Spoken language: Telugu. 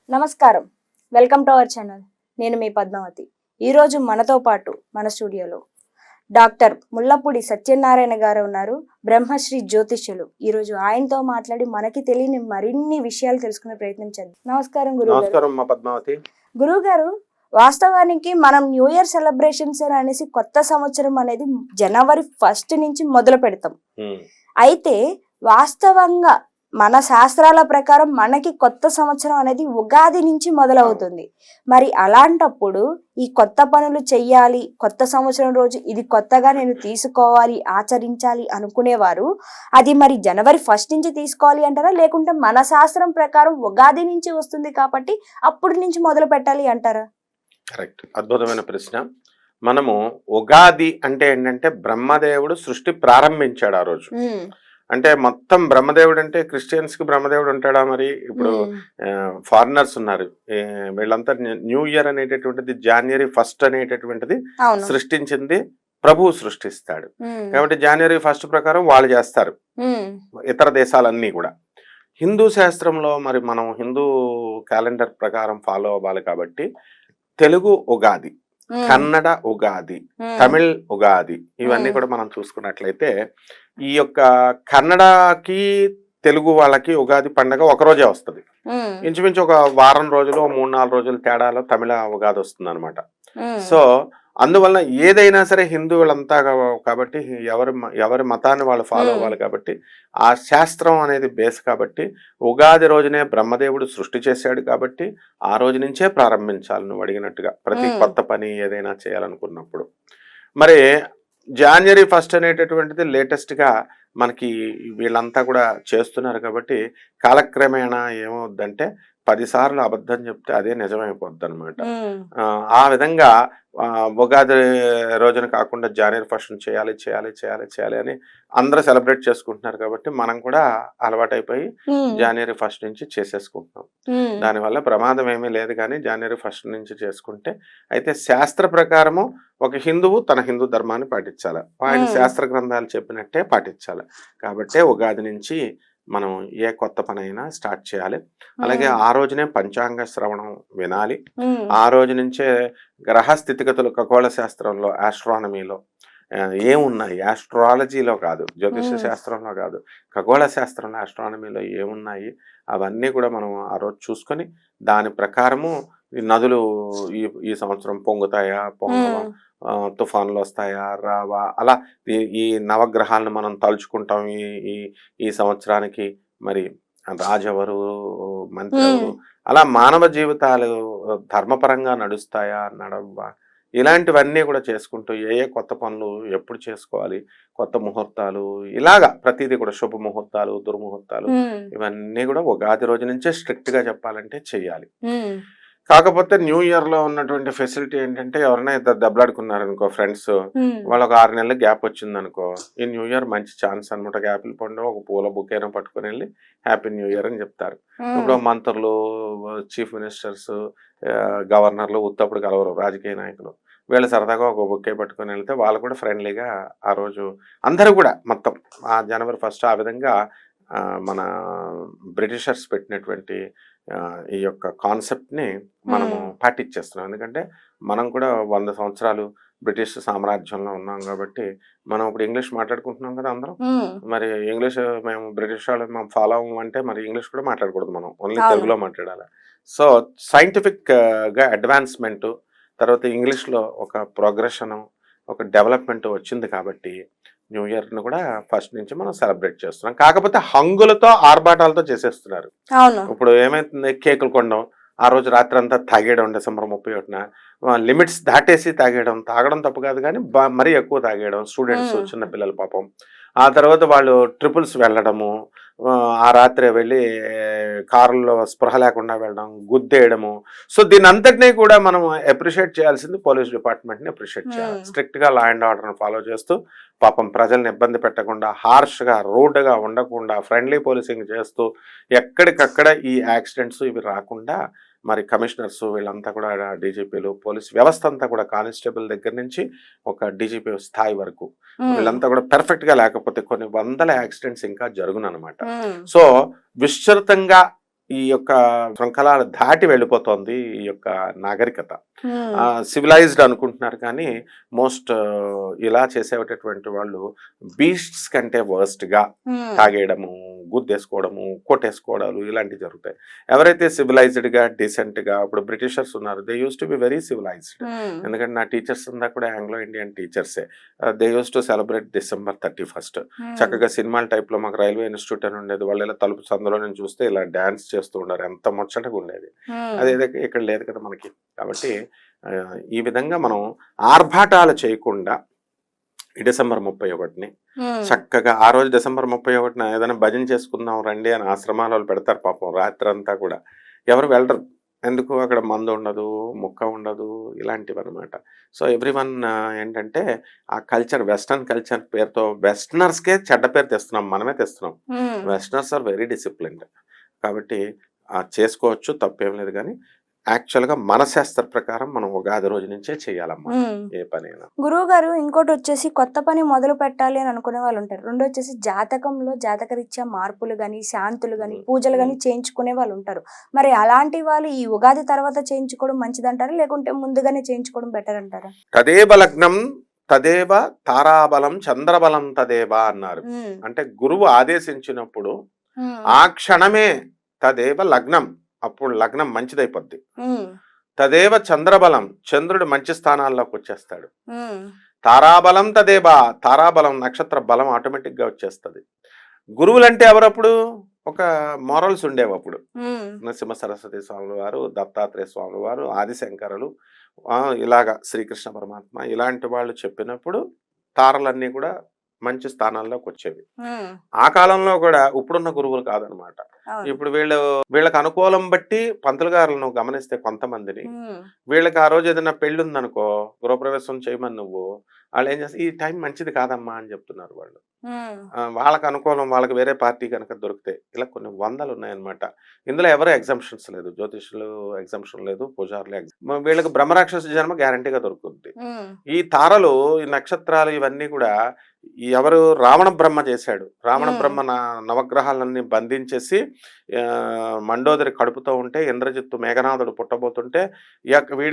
నమస్కారం, వెల్కమ్ టు అవర్ ఛానల్. నేను మీ పద్మావతి. ఈరోజు మనతో పాటు మన స్టూడియోలో డాక్టర్ ముల్లపూడి సత్యనారాయణ గారు ఉన్నారు, బ్రహ్మశ్రీ జ్యోతిష్యులు. ఈరోజు ఆయనతో మాట్లాడి మనకి తెలియని మరిన్ని విషయాలు తెలుసుకునే ప్రయత్నం చేద్దాం. నమస్కారం పద్మావతి. గురువు గారు, వాస్తవానికి మనం న్యూ ఇయర్ సెలబ్రేషన్స్ అనేసి కొత్త సంవత్సరం అనేది జనవరి 1 నుంచి మొదలు పెడతాం. అయితే వాస్తవంగా మన శాస్త్రాల ప్రకారం మనకి కొత్త సంవత్సరం అనేది ఉగాది నుంచి మొదలవుతుంది. మరి అలాంటప్పుడు ఈ కొత్త పనులు చెయ్యాలి, కొత్త సంవత్సరం రోజు ఇది కొత్తగా నేను తీసుకోవాలి, ఆచరించాలి అనుకునేవారు అది మరి జనవరి 1 నుంచి తీసుకోవాలి అంటారా, లేకుంటే మన శాస్త్రం ప్రకారం ఉగాది నుంచి వస్తుంది కాబట్టి అప్పటి నుంచి మొదలు పెట్టాలి అంటారా? కరెక్ట్, అద్భుతమైన ప్రశ్న. మనము ఉగాది అంటే ఏంటంటే బ్రహ్మదేవుడు సృష్టి ప్రారంభించాడు ఆ రోజు. అంటే మొత్తం బ్రహ్మదేవుడు అంటే క్రిస్టియన్స్ కి బ్రహ్మదేవుడు ఉంటాడా? మరి ఇప్పుడు ఫారినర్స్ ఉన్నారు, వీళ్ళంతా న్యూ ఇయర్ అనేటటువంటిది జనవరి 1 అనేటటువంటిది సృష్టించింది ప్రభువు సృష్టిస్తాడు. కాబట్టి జనవరి 1 ప్రకారం వాళ్ళు చేస్తారు, ఇతర దేశాలన్నీ కూడా. హిందూ శాస్త్రంలో మరి మనం హిందూ క్యాలెండర్ ప్రకారం ఫాలో అవ్వాలి కాబట్టి తెలుగు ఉగాది, కన్నడ ఉగాది, తమిళ్ ఉగాది, ఇవన్నీ కూడా మనం చూసుకున్నట్లయితే ఈ యొక్క కన్నడకి తెలుగు వాళ్ళకి ఉగాది పండగ ఒకరోజే వస్తుంది. ఇంచుమించు ఒక వారం రోజులు 3-4 రోజుల తేడాలో తమిళ ఉగాది వస్తుంది అనమాట. సో అందువల్ల ఏదైనా సరే హిందువులంతా కాబట్టి ఎవరి మతాన్ని వాళ్ళు ఫాలో అవ్వాలి కాబట్టి ఆ శాస్త్రం అనేది బేస్ కాబట్టి ఉగాది రోజునే బ్రహ్మదేవుడు సృష్టి చేశాడు కాబట్టి ఆ రోజు నుంచే ప్రారంభించాలి నువ్వు అడిగినట్టుగా ప్రతి కొత్త పని ఏదైనా చేయాలనుకున్నప్పుడు. మరి జనవరి 1 అనేటటువంటిది లేటెస్ట్గా మనకి వీళ్ళంతా కూడా చేస్తున్నారు కాబట్టి కాలక్రమేణా ఏమవుద్దంటే 10 సార్లు అబద్ధం చెప్తే అదే నిజమైపోద్ది అనమాట. ఆ విధంగా ఉగాది రోజున కాకుండా జనవరి 1 చేయాలి చేయాలి చేయాలి చేయాలి అని అందరూ సెలబ్రేట్ చేసుకుంటున్నారు కాబట్టి మనం కూడా అలవాటైపోయి జనవరి 1 నుంచి చేసేసుకుంటున్నాం. దానివల్ల ప్రమాదం ఏమీ లేదు, కానీ జనవరి 1 నుంచి చేసుకుంటే అయితే శాస్త్ర ప్రకారము ఒక హిందువు తన హిందూ ధర్మాన్ని పాటించాలి, ఆయన శాస్త్ర గ్రంథాలు చెప్పినట్టే పాటించాలి. కాబట్టి ఉగాది నుంచి మనం ఏ కొత్త పని అయినా స్టార్ట్ చేయాలి. అలాగే ఆ రోజునే పంచాంగ శ్రవణం వినాలి. ఆ రోజు నుంచే గ్రహ స్థితిగతులు ఖగోళ శాస్త్రంలో, ఆస్ట్రానమీలో ఏమున్నాయి, ఆస్ట్రాలజీలో కాదు, జ్యోతిష శాస్త్రంలో కాదు, ఖగోళ శాస్త్రంలో ఆస్ట్రానమీలో ఏమున్నాయి అవన్నీ కూడా మనం ఆ రోజు చూసుకొని దాని ప్రకారము ఈ నదులు ఈ సంవత్సరం పొంగుతాయా, పొంగవా, తుఫాన్లు వస్తాయా, రావా, అలా ఈ నవగ్రహాలను మనం తలుచుకుంటాం. ఈ సంవత్సరానికి మరి రాజెవరు, మంత్రి ఎవరు, అలా మానవ జీవితాలు ధర్మపరంగా నడుస్తాయా, నడవా, ఇలాంటివన్నీ కూడా చేసుకుంటూ ఏ కొత్త పనులు ఎప్పుడు చేసుకోవాలి, కొత్త ముహూర్తాలు, ఇలాగా ప్రతిదీ కూడా శుభ ముహూర్తాలు, దుర్ముహూర్తాలు, ఇవన్నీ కూడా ఉగాది రోజు నుంచే స్ట్రిక్ట్ గా చెప్పాలంటే చెయ్యాలి. కాకపోతే న్యూ ఇయర్ లో ఉన్నటువంటి ఫెసిలిటీ ఏంటంటే ఎవరైనా ఇద్దరు దెబ్బలాడుకున్నారనుకో ఫ్రెండ్స్, వాళ్ళకి 6 నెలల గ్యాప్ వచ్చిందనుకో, ఈ న్యూ ఇయర్ మంచి ఛాన్స్ అనమాట. యాపిల్ పండు ఒక పూల బుకేనో పట్టుకుని వెళ్ళి హ్యాపీ న్యూ ఇయర్ అని చెప్తారు. ఇప్పుడు మంత్రులు, చీఫ్ మినిస్టర్స్, గవర్నర్లు ఉత్తప్పుడు కలవరు, రాజకీయ నాయకులు, వీళ్ళు సరదాగా ఒక బుకే పట్టుకుని వెళ్తే వాళ్ళు కూడా ఫ్రెండ్లీగా ఆ రోజు అందరూ కూడా మొత్తం ఆ జనవరి 1 ఆ విధంగా మన బ్రిటిషర్స్ పెట్టినటువంటి ఈ యొక్క కాన్సెప్ట్ని మనము పాటించేస్తున్నాం. ఎందుకంటే మనం కూడా 100 సంవత్సరాలు బ్రిటిష్ సామ్రాజ్యంలో ఉన్నాం కాబట్టి మనం ఇప్పుడు ఇంగ్లీష్ మాట్లాడుకుంటున్నాం కదా అందరం. మరి ఇంగ్లీష్ మేము బ్రిటిష్ వాళ్ళు మేము ఫాలో అవ్వమంటే మరి ఇంగ్లీష్ కూడా మాట్లాడకూడదు, మనం ఓన్లీ తెలుగులో మాట్లాడాలి. సో సైంటిఫిక్గా అడ్వాన్స్మెంట్, తర్వాత ఇంగ్లీష్లో ఒక ప్రోగ్రెషను, ఒక డెవలప్మెంట్ వచ్చింది కాబట్టి న్యూ ఇయర్ను కూడా 1 నుంచి మనం సెలబ్రేట్ చేస్తున్నాం. కాకపోతే హంగులతో ఆర్భాటాలతో చేసేస్తున్నారు. ఇప్పుడు ఏమైతుంది, కేకులు కొనడం, ఆ రోజు రాత్రి అంతా తాగేయడం, డిసెంబర్ 31న లిమిట్స్ దాటేసి తాగడం తప్పు కాదు, కానీ మరీ ఎక్కువ తాగేయడం, స్టూడెంట్స్, చిన్నపిల్లలు పాపం. ఆ తర్వాత వాళ్ళు ట్రిపుల్స్ వెళ్ళడము, ఆ రాత్రి వెళ్ళి కారుల్లో స్పృహ లేకుండా వెళ్ళడం, గుద్దేయడము. సో దీని అంతటినీ కూడా మనం అప్రిషియేట్ చేయాల్సింది పోలీస్ డిపార్ట్మెంట్ని అప్రిషియేట్ చేయాలి. స్ట్రిక్ట్గా లా అండ్ ఆర్డర్ని ఫాలో చేస్తూ పాపం ప్రజల్ని ఇబ్బంది పెట్టకుండా, హార్ష్గా, రూడ్గా ఉండకుండా, ఫ్రెండ్లీ పోలీసింగ్ చేస్తూ ఎక్కడికక్కడ ఈ యాక్సిడెంట్స్ ఇవి రాకుండా మరి కమిషనర్స్ వీళ్ళంతా కూడా, డీజీపీలు, పోలీస్ వ్యవస్థ అంతా కూడా, కానిస్టేబుల్ దగ్గర నుంచి ఒక డీజీపీ స్థాయి వరకు వీళ్ళంతా కూడా పెర్ఫెక్ట్ గా లేకపోతే కొన్ని వందల యాక్సిడెంట్స్ ఇంకా జరుగునన్నమాట. సో విస్తృతంగా ఈ యొక్క శృంఖలాలు దాటి వెళ్ళిపోతోంది ఈ యొక్క నాగరికత. ఉమ్, సివిలైజ్డ్ అనుకుంటున్నారు కానీ మోస్ట్ ఇలా చేసేటటువంటి వాళ్ళు బీస్ట్స్ కంటే worst గా ఉమ్, తాగేయడము, గుద్దేసుకోవడము, కొట్టేసుకోవడాలు ఇలాంటివి జరుగుతాయి. ఎవరైతే సివిలైజ్డ్గా డీసెంట్గా, ఇప్పుడు బ్రిటిషర్స్ ఉన్నారు, they use to be very civilised. Um, ఎందుకంటే నా టీచర్స్ అంతా కూడా ఆంగ్లో ఇండియన్ టీచర్సే. They use to celebrate December 31st. చక్కగా సినిమాల టైప్లో మాకు రైల్వే ఇన్స్టిట్యూట్ అని ఉండేది. వాళ్ళు ఇలా తలుపు సందులో నుంచి చూస్తే ఇలా డ్యాన్స్ చేస్తూ ఉన్నారు, ఎంత ముచ్చటగా ఉండేది. ఉమ్, అదేదో ఇక్కడ లేదు కదా మనకి. కాబట్టి ఈ విధంగా మనం ఆర్భాటాలు చేయకుండా ఈ December 31ని ఉమ్, చక్కగా ఆ రోజు December 31న ఏదైనా భజన చేసుకుందాం రండి అని ఆశ్రమాల వాళ్ళు పెడతారు పాపం రాత్రి అంతా కూడా. ఎవరు వెళ్ళరు, ఎందుకు అక్కడ మందు ఉండదు, ముక్క ఉండదు, ఇలాంటివి అనమాట. సో ఎవ్రీవన్ ఏంటంటే ఆ కల్చర్, వెస్టర్న్ కల్చర్ పేరుతో వెస్టర్నర్స్కే చెడ్డ పేరు తెస్తున్నాం, మనమే తెస్తున్నాం. ఉమ్, వెస్టర్నర్స్ ఆర్ వెరీ డిసిప్లిన్డ్. కాబట్టి చేసుకోవచ్చు, తప్పేం లేదు. కానీ యాక్చువల్గా మన శాస్త్ర ప్రకారం మనం ఉగాది రోజు నుంచే చేయాలమ్మా ఉమ్. ఏ పనైనా. గురువు గారు, ఇంకోటి వచ్చేసి కొత్త పని మొదలు పెట్టాలి అని అనుకునే వాళ్ళు ఉంటారు. రెండు వచ్చేసి జాతకంలో జాతకరీత్యా మార్పులు గాని, శాంతులు గాని, పూజలు గాని చేయించుకునే వాళ్ళు ఉంటారు. మరి అలాంటి వాళ్ళు ఈ ఉగాది తర్వాత చేయించుకోవడం మంచిదంటారా, లేకుంటే ముందుగానే చేయించుకోవడం బెటర్ అంటారా? తదేవ లగ్నం తదేవ తారాబలం చంద్రబలం తదేవ అన్నారు. ఉమ్, అంటే గురువు ఆదేశించినప్పుడు ఉమ్, ఆ క్షణమే తదేవ లగ్నం, అప్పుడు లగ్నం మంచిదైపోద్ది. ఉమ్, తదేవ చంద్రబలం, చంద్రుడు మంచి స్థానాల్లోకి వచ్చేస్తాడు. ఉమ్, తారాబలం తదేవ, తారాబలం నక్షత్ర బలం ఆటోమేటిక్గా వచ్చేస్తుంది. గురువులంటే ఎవరప్పుడు ఒక మోరల్స్ ఉండేవి అప్పుడు. ఉమ్, నరసింహ సరస్వతి స్వాముల వారు, దత్తాత్రేయ స్వాముల వారు, ఆదిశంకరులు, ఇలాగా శ్రీకృష్ణ పరమాత్మ, ఇలాంటి వాళ్ళు చెప్పినప్పుడు తారలన్నీ కూడా మంచి స్థానాల్లోకి వచ్చేవి. ఉమ్, ఆ కాలంలో కూడా ఇప్పుడున్న గురువులు కాదనమాట. అవును. ఇప్పుడు వీళ్ళకి అనుకూలం బట్టి పంతులు గారులను గమనిస్తే కొంతమందిని, ఉమ్, వీళ్ళకి ఆ రోజు ఏదైనా పెళ్లి ఉందనుకో, గృహప్రవేశం చేయమని నువ్వు, వాళ్ళు ఏం చేస్తారు, ఈ టైం మంచిది కాదమ్మా అని చెప్తున్నారు వాళ్ళు. ఉమ్, వాళ్ళకి అనుకూలం, వాళ్ళకి వేరే పార్టీ కనుక దొరికితే, ఇలా కొన్ని వందలు ఉన్నాయన్నమాట. ఇందులో ఎవరు ఎగ్జామ్షన్స్ లేదు, జ్యోతిష్యులు ఎగ్జామ్షన్ లేదు, పూజారులు వీళ్ళకి బ్రహ్మరాక్షస జన్మ గ్యారంటీగా దొరుకుతుంది. ఉమ్, ఈ తారలు, ఈ నక్షత్రాలు, ఇవన్నీ కూడా ఎవరు రావణ బ్రహ్మ చేశాడు. రావణ బ్రహ్మ నవగ్రహాలన్నీ బంధించేసి మండోదరి కడుపుతో ఉంటే, ఇంద్రజిత్తు మేఘనాథుడు పుట్టబోతుంటే వీడి